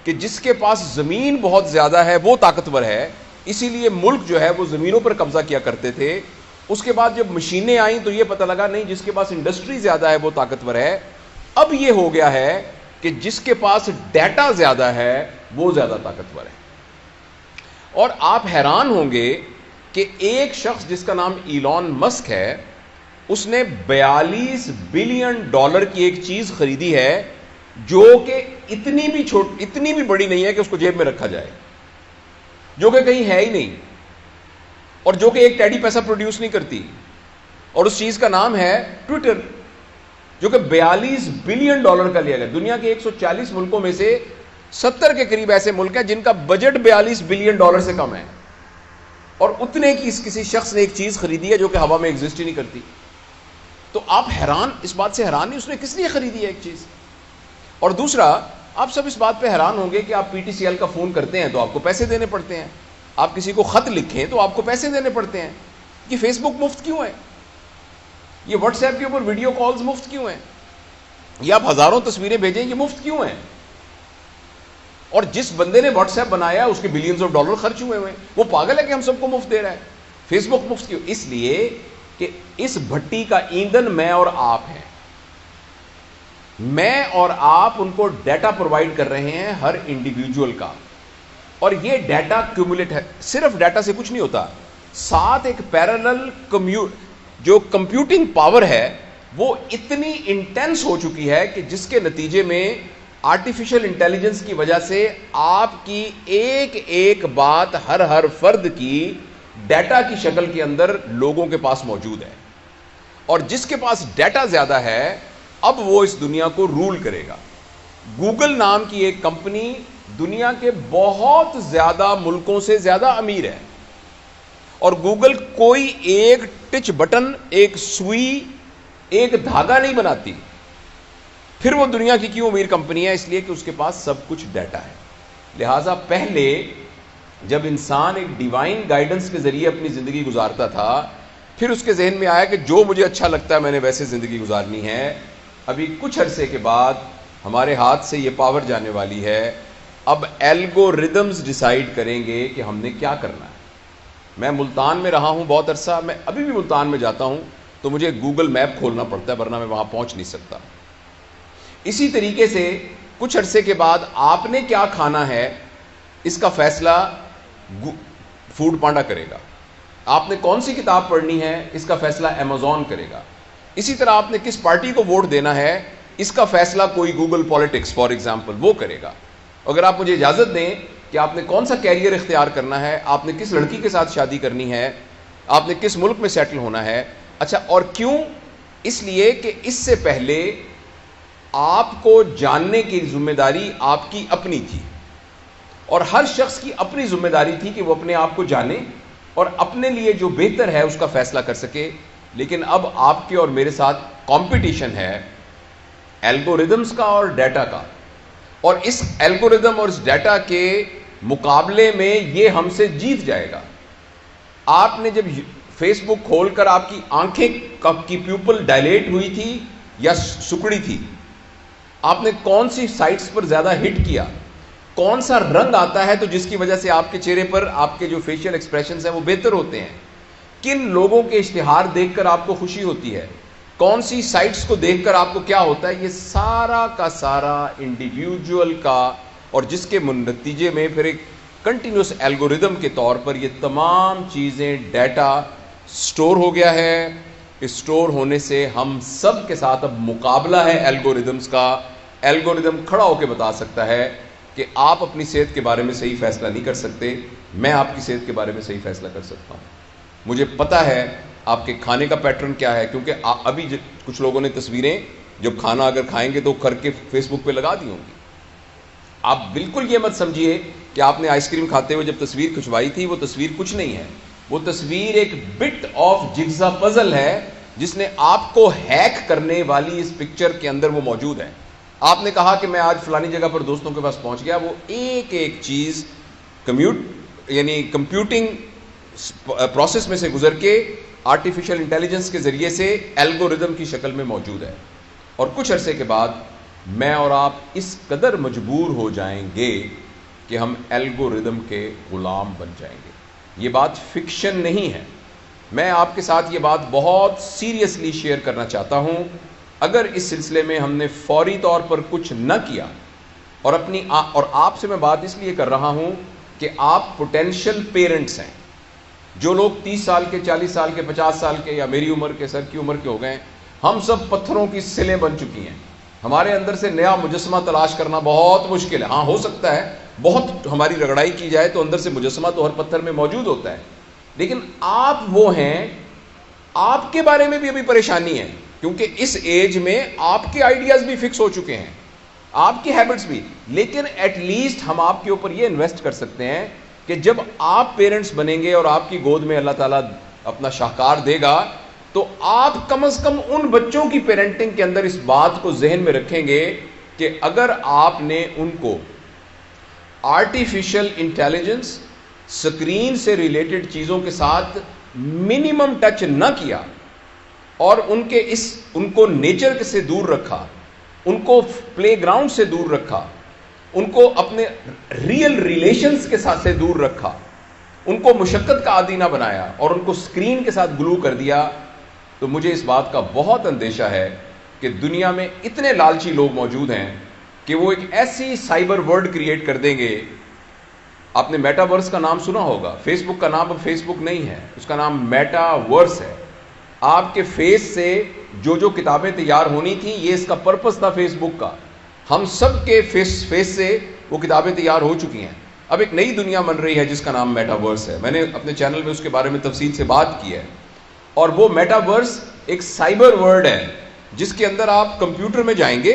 کہ جس کے پاس زمین بہت زیادہ ہے وہ طاقتور ہے، اسی لیے ملک جو ہے وہ زمینوں پر قبضہ کیا کرتے تھے. اس کے بعد جب مشینیں آئیں تو یہ پتہ لگا نہیں، جس کے پاس انڈسٹری زیادہ ہے وہ طاقتور ہے. اب یہ ہو گیا ہے کہ جس کے پاس ڈیٹا زیادہ ہے وہ زیادہ طاقتور ہے. اور آپ حیران ہوں گے کہ ایک شخص جس کا نام ایلون مسک ہے، اس نے $42 بلین کی ایک چیز خریدی ہے جو کہ اتنی بھی بڑی نہیں ہے کہ اس کو جیب میں رکھا جائے، جو کہ کہیں ہے ہی نہیں، اور جو کہ ایک ٹیڈی پیسہ پروڈیوس نہیں کرتی. اور اس چیز کا نام ہے ٹویٹر، جو کہ $42 بلین کا لیا گیا. دنیا کے 140 ملکوں میں سے 70 کے قریب ایسے ملک ہیں جن کا بجٹ $42 بلین سے کم ہے، اور اتنے کی کسی شخص نے ایک چیز خریدی ہے جو کہ ہوا میں ایگزسٹ ہی نہیں کرتی. تو آپ حیران، اس بات سے حیران نہیں اس نے کس لیے خریدی ہے ایک چیز. اور دوسرا، آپ سب اس بات پہ حیران ہوں گے کہ آپ پی ٹی سی ایل کا فون کرتے ہیں تو آپ کو پیسے دینے پڑتے ہیں، آپ کسی کو خط لکھیں تو آپ کو پیسے دینے پڑتے ہیں. یہ فیس بک مفت کیوں ہے؟ یہ واٹس ایپ کے اوپر ویڈیو کالز مفت کیوں ہیں؟ یہ آپ ہزاروں تصویریں بھیجیں، یہ مفت کیوں ہیں؟ اور جس بندے نے واٹس ایپ بنایا اس کے بلینز آف ڈالر خرچ ہوئے ہیں، وہ پاگل ہے کہ ہم سب کو مفت دے رہا ہے. فیس بک مفت کیوں؟ اس لیے کہ اس بھٹی کا ایندھن میں اور آپ ہیں. میں اور آپ ان کو ڈیٹا پرووائڈ کر رہے ہیں ہر انڈیویجول کا، اور یہ ڈیٹا کیومولیٹ ہے. صرف ڈیٹا سے کچھ نہیں ہوتا، ساتھ ایک پیرالل جو کمپیوٹنگ پاور ہے وہ اتنی انٹینس ہو چکی ہے کہ جس کے نتیجے میں آرٹیفیشل انٹیلیجنس کی وجہ سے آپ کی ایک بات ہر فرد کی ڈیٹا کی شکل کے اندر لوگوں کے پاس موجود ہے. اور جس کے پاس ڈیٹا زیادہ ہے اب وہ اس دنیا کو رول کرے گا. گوگل نام کی ایک کمپنی دنیا کے بہت زیادہ ملکوں سے زیادہ امیر ہے، اور گوگل کوئی ایک ٹچ بٹن، ایک سوئی، ایک دھاگا نہیں بناتی. پھر وہ دنیا کی کیوں امیر کمپنی ہے؟ اس لیے کہ اس کے پاس سب کچھ ڈیٹا ہے. لہٰذا پہلے جب انسان ایک ڈیوائن گائیڈنس کے ذریعے اپنی زندگی گزارتا تھا، پھر اس کے ذہن میں آیا کہ جو مجھے اچھا لگتا ہے میں نے ویسے زندگی گزارنی ہے. ابھی کچھ عرصے کے بعد ہمارے ہاتھ سے یہ پاور جانے والی ہے. اب الگوریدمز ڈیسائیڈ کریں گے کہ ہم نے کیا کرنا ہے. میں ملتان میں رہا ہوں بہت عرصہ، میں ابھی بھی ملتان میں جاتا ہوں تو مجھے گوگل میپ کھولنا پڑتا ہے، ورنہ میں وہاں پہنچ نہیں سکتا. اسی طریقے سے کچھ عرصے کے بعد آپ نے کیا کھانا ہے اس کا فیصلہ فوڈ پانڈا کرے گا. آپ نے کون سی کتاب پڑھنی ہے اس کا فیصلہ امیزون کرے گا. اسی طرح آپ نے کس پارٹی کو ووٹ دینا ہے اس کا فیصلہ کوئی گوگل پالیٹکس فار ایگزامپل وہ کرے گا. اگر آپ مجھے اجازت دیں کہ آپ نے کون سا کیریئر اختیار کرنا ہے، آپ نے کس لڑکی کے ساتھ شادی کرنی ہے، آپ نے کس ملک میں سیٹل ہونا ہے. اچھا، اور کیوں؟ اس لیے کہ اس سے پہلے آپ کو جاننے کی ذمہ داری آپ کی اپنی تھی، اور ہر شخص کی اپنی ذمہ داری تھی کہ وہ اپنے آپ کو جانے اور اپنے لیے جو بہتر ہے اس کا فیصلہ کر سکے. لیکن اب آپ کے اور میرے ساتھ کمپٹیشن ہے الگوریدمز کا اور ڈیٹا کا، اور اس الگوریدم اور اس ڈیٹا کے مقابلے میں یہ ہم سے جیت جائے گا. آپ نے جب فیس بک کھول کر آپ کی آنکھیں کی پیوپل ڈائلیٹ ہوئی تھی یا سکڑی تھی، آپ نے کون سی سائٹس پر زیادہ ہٹ کیا، کون سا رنگ آتا ہے تو جس کی وجہ سے آپ کے چہرے پر آپ کے جو فیشل ایکسپریشنز ہیں وہ بہتر ہوتے ہیں، کن لوگوں کے اشتہار دیکھ کر آپ کو خوشی ہوتی ہے، کون سی سائٹس کو دیکھ کر آپ کو کیا ہوتا ہے، یہ سارا کا سارا انڈیویجول کا، اور جس کے نتیجے میں پھر ایک کنٹینیوس الگوریدم کے طور پر یہ تمام چیزیں ڈیٹا سٹور ہو گیا ہے. اس سٹور ہونے سے ہم سب کے ساتھ اب مقابلہ ہے الگوریدمز کا. الگوریدم کھڑا ہو کے بتا سکتا ہے کہ آپ اپنی صحت کے بارے میں صحیح فیصلہ نہیں کر سکتے، میں آپ کی صحت کے بارے میں صحیح فیصلہ کر سکتا ہوں. مجھے پتا ہے آپ کے کھانے کا پیٹرن کیا ہے، کیونکہ ابھی کچھ لوگوں نے تصویریں جب کھانا اگر کھائیں گے تو کر کے فیس بک پہ لگا دی ہوں گی. آپ بالکل یہ مت سمجھیے کہ آپ نے آئس کریم کھاتے ہوئے جب تصویر کھنچوائی تھی وہ تصویر کچھ نہیں ہے، وہ تصویر ایک بٹ آف جگزا پزل ہے جس نے آپ کو ہیک کرنے والی اس پکچر کے اندر وہ موجود ہے. آپ نے کہا کہ میں آج فلانی جگہ پر دوستوں کے پاس پہنچ گیا، وہ ایک چیز کمپیوٹنگ پروسیس میں سے گزر کے آرٹیفیشل انٹیلیجنس کے ذریعے سے الگوریدم کی شکل میں موجود ہے. اور کچھ عرصے کے بعد میں اور آپ اس قدر مجبور ہو جائیں گے کہ ہم الگوریدم کے غلام بن جائیں گے. یہ بات فکشن نہیں ہے. میں آپ کے ساتھ یہ بات بہت سیریسلی شیئر کرنا چاہتا ہوں. اگر اس سلسلے میں ہم نے فوری طور پر کچھ نہ کیا اور آپ سے میں بات اس لیے کر رہا ہوں کہ آپ پوٹینشیل پیرنٹس ہیں. جو لوگ 30 سال کے، 40 سال کے، 50 سال کے یا میری عمر کے، سر کی عمر کے ہو گئے ہیں، ہم سب پتھروں کی سلیں بن چکی ہیں. ہمارے اندر سے نیا مجسمہ تلاش کرنا بہت مشکل ہے. ہاں ہو سکتا ہے بہت ہماری رگڑائی کی جائے تو اندر سے مجسمہ تو ہر پتھر میں موجود ہوتا ہے، لیکن آپ وہ ہیں، آپ کے بارے میں بھی ابھی پریشانی ہے کیونکہ اس ایج میں آپ کے آئیڈیاز بھی فکس ہو چکے ہیں، آپ کی ہیبٹس بھی. لیکن ایٹ لیسٹ ہم آپ کے اوپر یہ انویسٹ کر سکتے ہیں کہ جب آپ پیرنٹس بنیں گے اور آپ کی گود میں اللہ تعالیٰ اپنا شاہکار دے گا تو آپ کم از کم ان بچوں کی پیرنٹنگ کے اندر اس بات کو ذہن میں رکھیں گے کہ اگر آپ نے ان کو آرٹیفیشل انٹیلیجنس، سکرین سے ریلیٹڈ چیزوں کے ساتھ منیمم ٹچ نہ کیا اور ان کو نیچر سے دور رکھا، ان کو پلے گراؤنڈ سے دور رکھا، ان کو اپنے ریئل ریلیشنز کے ساتھ سے دور رکھا، ان کو مشقت کا عادی نہ بنایا اور ان کو سکرین کے ساتھ گلو کر دیا، تو مجھے اس بات کا بہت اندیشہ ہے کہ دنیا میں اتنے لالچی لوگ موجود ہیں کہ وہ ایک ایسی سائبر ورلڈ کریٹ کر دیں گے. آپ نے میٹا ورس کا نام سنا ہوگا. فیس بک کا نام اب فیس بک نہیں ہے، اس کا نام میٹا ورس ہے. آپ کے فیس سے جو کتابیں تیار ہونی تھیں، یہ اس کا پرپس تھا فیس بک کا. ہم سب کے فیس سے وہ کتابیں تیار ہو چکی ہیں. اب ایک نئی دنیا بن رہی ہے جس کا نام میٹا ورس ہے. میں نے اپنے چینل میں اس کے بارے میں تفصیل سے بات کی ہے. اور وہ میٹا ورس ایک سائبر ورلڈ ہے جس کے اندر آپ کمپیوٹر میں جائیں گے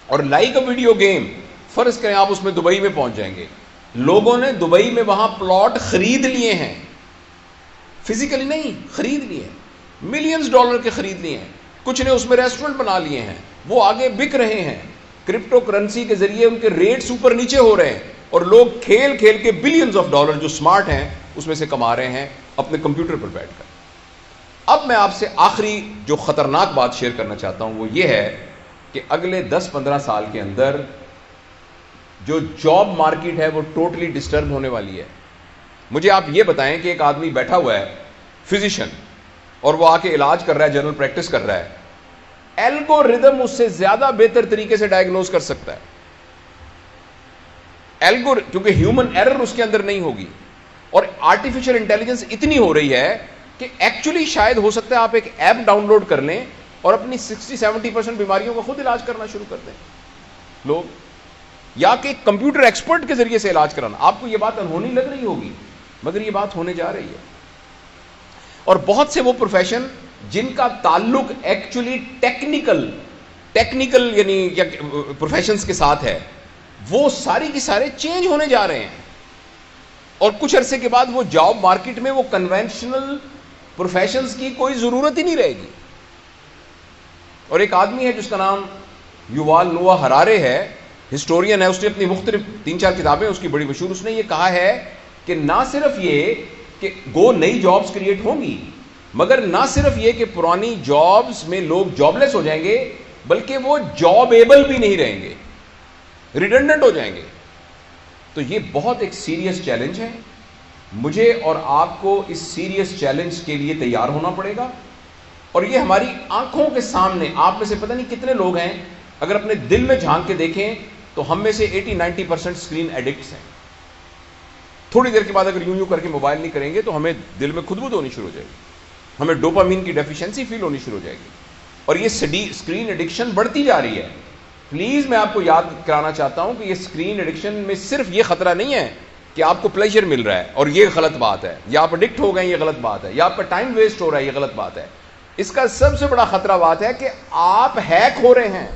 اور لائک اے ویڈیو گیم، فرض کریں آپ اس میں دبئی میں پہنچ جائیں گے. لوگوں نے دبئی میں وہاں پلاٹ خرید لیے ہیں، فزیکلی نہیں، خرید لیے ہیں، ملینز ڈالر کے خرید لیے ہیں. کچھ نے اس میں ریسٹورنٹ بنا لیے ہیں، وہ آگے بک رہے ہیں. کرپٹو کرنسی کے ذریعے ان کے ریٹس اوپر نیچے ہو رہے ہیں اور لوگ کھیل کھیل کے بلینز آف ڈالر جو سمارٹ ہیں اس میں سے کما رہے ہیں اپنے کمپیوٹر پر بیٹھ کر. اب میں آپ سے آخری جو خطرناک بات شیئر کرنا چاہتا ہوں وہ یہ ہے کہ اگلے 10-15 سال کے اندر جو جاب مارکیٹ ہے وہ ٹوٹلی ڈسٹرب ہونے والی ہے. مجھے آپ یہ بتائیں کہ ایک آدمی بیٹھا ہوا ہے فزیشین اور وہ آ کے علاج کر رہا ہے، جنرل پریکٹس کر رہا ہے، الگوریدم اس سے زیادہ بہتر طریقے سے ڈائگنوز کر سکتا ہے. کیونکہ ہیومن ایرر اس کے اندر نہیں ہوگی اور آرٹیفیشل انٹیلیجنس اتنی ہو رہی ہے کہ ایکچولی شاید ہو سکتا ہے آپ ایک ایپ ڈاؤن لوڈ کر لیں اور اپنی 60-70% بیماریوں کا خود علاج کرنا شروع کر دیں لوگ، یا کہ کمپیوٹر ایکسپرٹ کے ذریعے سے علاج کرانا. آپ کو یہ بات انہونی لگ رہی ہوگی مگر یہ بات ہونے جا رہی ہے. اور بہت سے وہ پروفیشن جن کا تعلق ایکچولی ٹیکنیکل یعنی پروفیشنز کے ساتھ ہے، وہ ساری کی سارے چینج ہونے جا رہے ہیں اور کچھ عرصے کے بعد وہ جاب مارکیٹ میں وہ کنونشنل پروفیشنز کی کوئی ضرورت ہی نہیں رہے گی. اور ایک آدمی ہے جس کا نام یووال نوآ ہرارے ہے، ہسٹورین ہے، اس نے اپنی مختلف 3-4 کتابیں اس کی بڑی مشہور. اس نے یہ کہا ہے کہ نہ صرف یہ کہ نئی جابز کریٹ ہوں گی، مگر نہ صرف یہ کہ پرانی جابز میں لوگ جاب لیس ہو جائیں گے بلکہ وہ جاب ایبل بھی نہیں رہیں گے، ریڈنڈنٹ ہو جائیں گے. تو یہ بہت ایک سیریس چیلنج ہے. مجھے اور آپ کو اس سیریس چیلنج کے لیے تیار ہونا پڑے گا اور یہ ہماری آنکھوں کے سامنے. آپ میں سے پتہ نہیں کتنے لوگ ہیں اگر اپنے دل میں جھانک کے دیکھیں تو ہم میں سے 80-90% اسکرین ایڈکٹس ہیں. تھوڑی دیر کے بعد اگر یوں کر کے موبائل نہیں کریں گے تو ہمیں دل میں خود ہونی شروع ہو جائے گی، ہمیں ڈوپامین کی ڈیفیشنسی فیل ہونی شروع ہو جائے گی اور یہ اسکرین ایڈکشن بڑھتی جا رہی ہے. پلیز میں آپ کو یاد کرانا چاہتا ہوں کہ یہ اسکرین ایڈکشن میں صرف یہ خطرہ نہیں ہے کہ آپ کو پلیجر مل رہا ہے اور یہ غلط بات ہے، یا آپ ایڈکٹ ہو گئے یہ غلط بات ہے، یا آپ کا ٹائم ویسٹ ہو رہا ہے یہ غلط بات ہے. اس کا سب سے بڑا خطرہ بات ہے کہ آپ ہیک ہو رہے ہیں،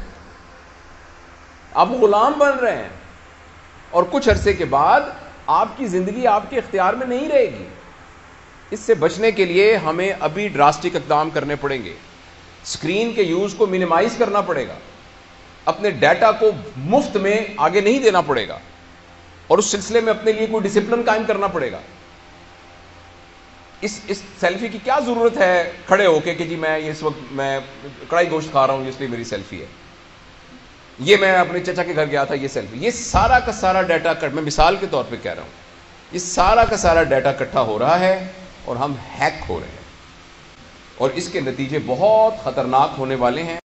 آپ غلام بن رہے ہیں اور کچھ عرصے کے بعد آپ کی زندگی آپ کے اختیار میں نہیں رہے گی. اس سے بچنے کے لیے ہمیں ابھی ڈراسٹک اقدام کرنے پڑیں گے. اسکرین کے یوز کو منیمائز کرنا پڑے گا، اپنے ڈیٹا کو مفت میں آگے نہیں دینا پڑے گا اور اس سلسلے میں اپنے لیے کوئی ڈسپلن قائم کرنا پڑے گا. اس سیلفی کی کیا ضرورت ہے کھڑے ہو کے کہ جی میں اس وقت میں کڑھائی گوشت کھا رہا ہوں اس لیے میری سیلفی ہے. یہ میں اپنے چچا کے گھر گیا تھا، یہ سیلفی، یہ سارا کا سارا ڈیٹا میں مثال کے طور پہ کہہ رہا ہوں، یہ سارا کا سارا ڈیٹا اکٹھا ہو رہا ہے اور ہم ہیک ہو رہے ہیں، اور اس کے نتیجے بہت خطرناک ہونے والے ہیں۔